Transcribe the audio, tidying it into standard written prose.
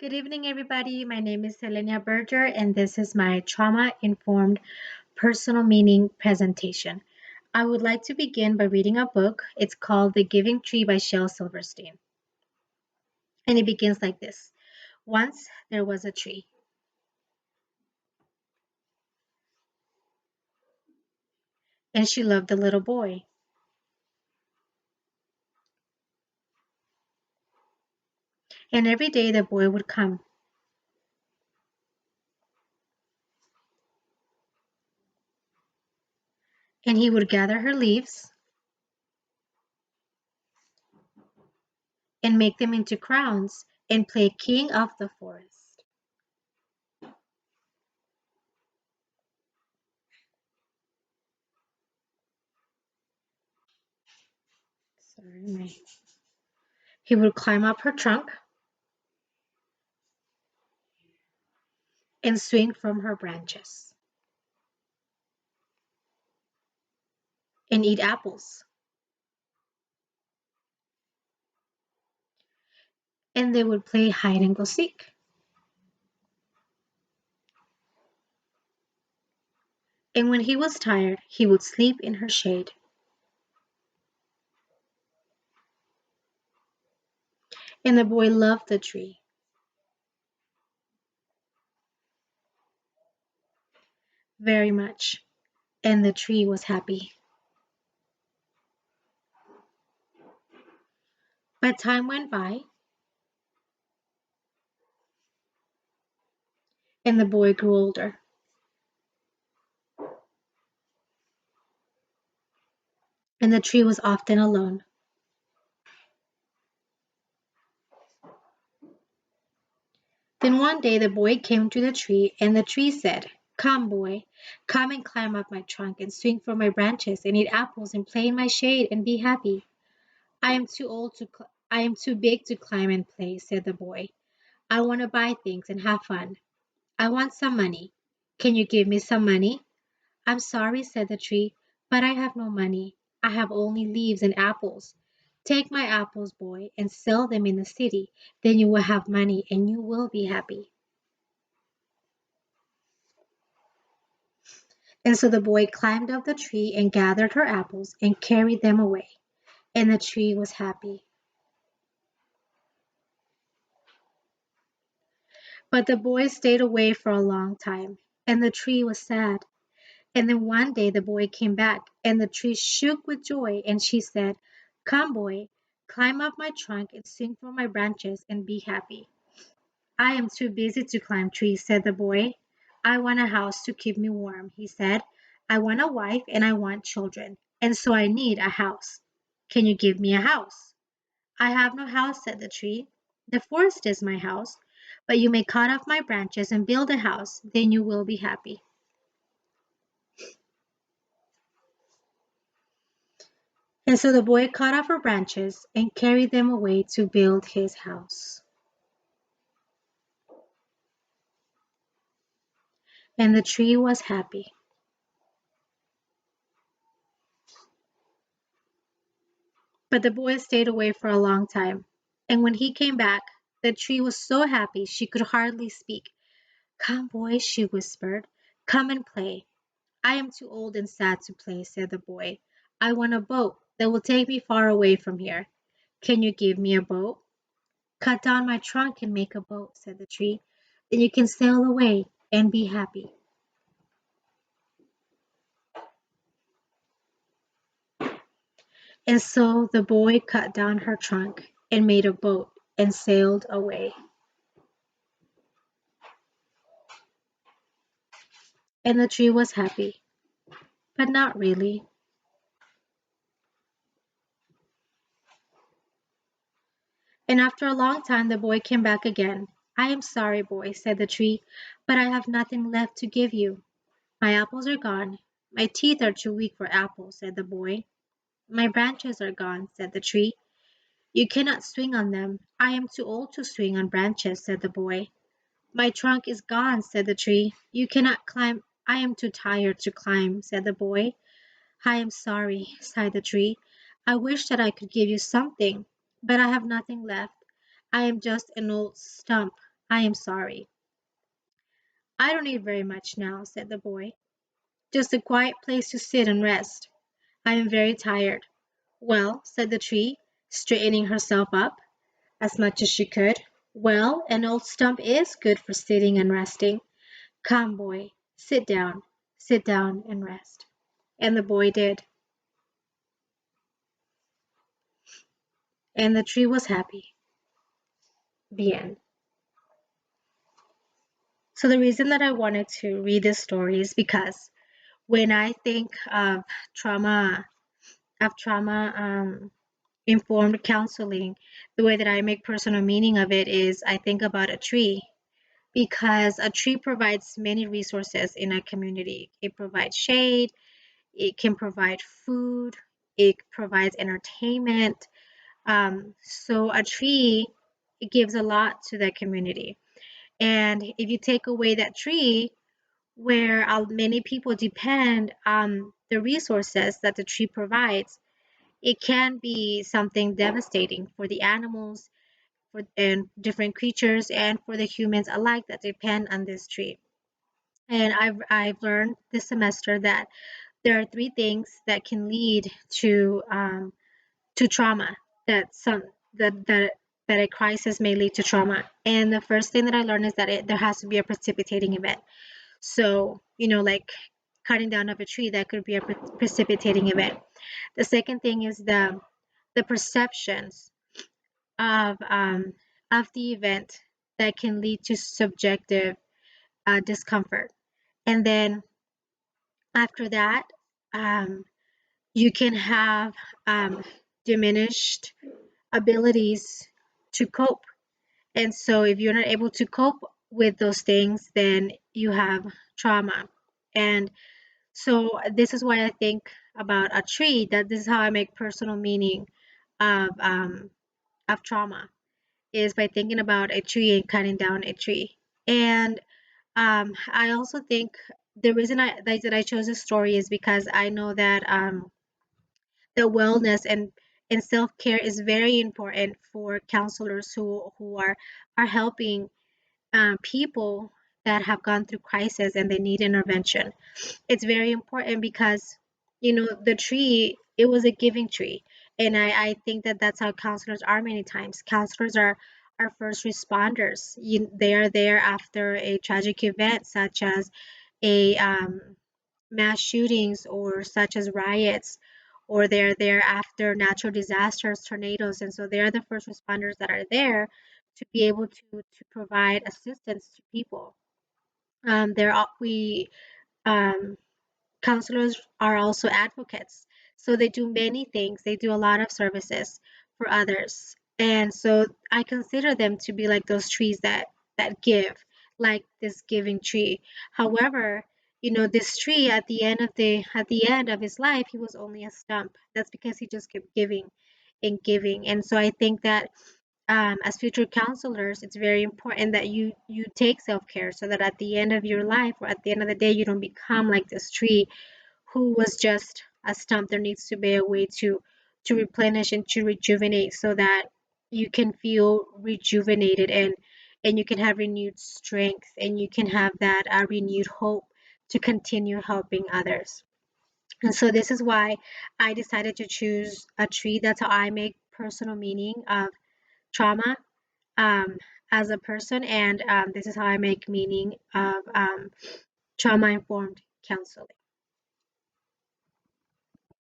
Good evening, everybody. My name is Selenia Berger, and this is my trauma informed personal meaning presentation. I would like to begin by reading a book. It's called The Giving Tree by Shel Silverstein. And it begins like this. Once there was a tree, and she loved a little boy. And every day the boy would come, and he would gather her leaves and make them into crowns and play king of the forest. He would climb up her trunk and swing from her branches and eat apples. And they would play hide and go seek. And when he was tired, he would sleep in her shade. And the boy loved the tree very much, and the tree was happy. But time went by, and the boy grew older, and the tree was often alone. Then one day the boy came to the tree, and the tree said, "Come, boy, come and climb up my trunk and swing from my branches and eat apples and play in my shade and be happy." I am too big to climb and play," said the boy. "I want to buy things and have fun. I want some money. Can you give me some money?" "I'm sorry," said the tree, "but I have no money. I have only leaves and apples. Take my apples, boy, and sell them in the city. Then you will have money and you will be happy." And so the boy climbed up the tree and gathered her apples and carried them away. And the tree was happy. But the boy stayed away for a long time, and the tree was sad. And then one day the boy came back, and the tree shook with joy, and she said, "Come, boy, climb up my trunk and swing from my branches and be happy." "I am too busy to climb trees," said the boy. "I want a house to keep me warm," he said. "I want a wife and I want children, and so I need a house. Can you give me a house?" "I have no house," said the tree. "The forest is my house, but you may cut off my branches and build a house, then you will be happy." And so the boy cut off her branches and carried them away to build his house. And the tree was happy. But the boy stayed away for a long time. And when he came back, the tree was so happy she could hardly speak. "Come, boy," she whispered. "Come and play." "I am too old and sad to play," said the boy. "I want a boat that will take me far away from here. Can you give me a boat?" "Cut down my trunk and make a boat," said the tree. "Then you can sail away and be happy." And so the boy cut down her trunk and made a boat and sailed away. And the tree was happy, but not really. And after a long time the boy came back again. "I am sorry, boy," said the tree, "but I have nothing left to give you." "My apples are gone. My teeth are too weak for apples," said the boy. "My branches are gone," said the tree. "You cannot swing on them. I am too old to swing on branches," said the boy. "My trunk is gone," said the tree. "You cannot climb. I am too tired to climb," said the boy. "I am sorry," sighed the tree. "I wish that I could give you something, but I have nothing left. I am just an old stump." I am sorry. I don't need very much now, said the boy. Just a quiet place to sit and rest. I am very tired. Well, said the tree, straightening herself up as much as she could. Well, an old stump is good for sitting and resting. Come, boy, sit down and rest. And the boy did, and the tree was happy. The end. So the reason that I wanted to read this story is because when I think trauma, of trauma informed counseling, the way that I make personal meaning of it is I think about a tree because a tree provides many resources in a community. It provides shade, it can provide food, it provides entertainment. So a tree, it gives a lot to that community. And if you take away that tree, where many people depend on the resources that the tree provides, it can be something devastating for the animals, and different creatures, and for the humans alike that depend on this tree. And I've learned this semester that there are three things that can lead to trauma, that some that a crisis may lead to trauma. And the first thing that I learned is that there has to be a precipitating event. So, like cutting down of a tree, that could be a precipitating event. The second thing is the perceptions of the event that can lead to subjective discomfort. And then after that, um, you can have diminished abilities to cope. And so if you're not able to cope with those things, then you have trauma. And so this is why I think about a tree, that this is how I make personal meaning of trauma, is by thinking about a tree and cutting down a tree. And I also think the reason that I chose this story is because I know that the wellness and self-care is very important for counselors who are helping people that have gone through crisis and they need intervention. It's very important because the tree, it was a giving tree. And I think that that's how counselors are many times. Counselors are first responders. They are there after a tragic event such as a mass shootings, or such as riots, or they're there after natural disasters, tornadoes. And so they're the first responders that are there to be able to provide assistance to people. There are we Counselors are also advocates. So they do many things. They do a lot of services for others. And so I consider them to be like those trees that give, like this giving tree. However, this tree at the end of his life, he was only a stump. That's because he just kept giving and giving. And so I think that as future counselors, it's very important that you take self-care, so that at the end of your life, or at the end of the day, you don't become like this tree who was just a stump. There needs to be a way to replenish and to rejuvenate, so that you can feel rejuvenated, and you can have renewed strength, and you can have that renewed hope to continue helping others. And so this is why I decided to choose a tree. That's how I make personal meaning of trauma um, as a person, and this is how I make meaning of trauma informed counseling.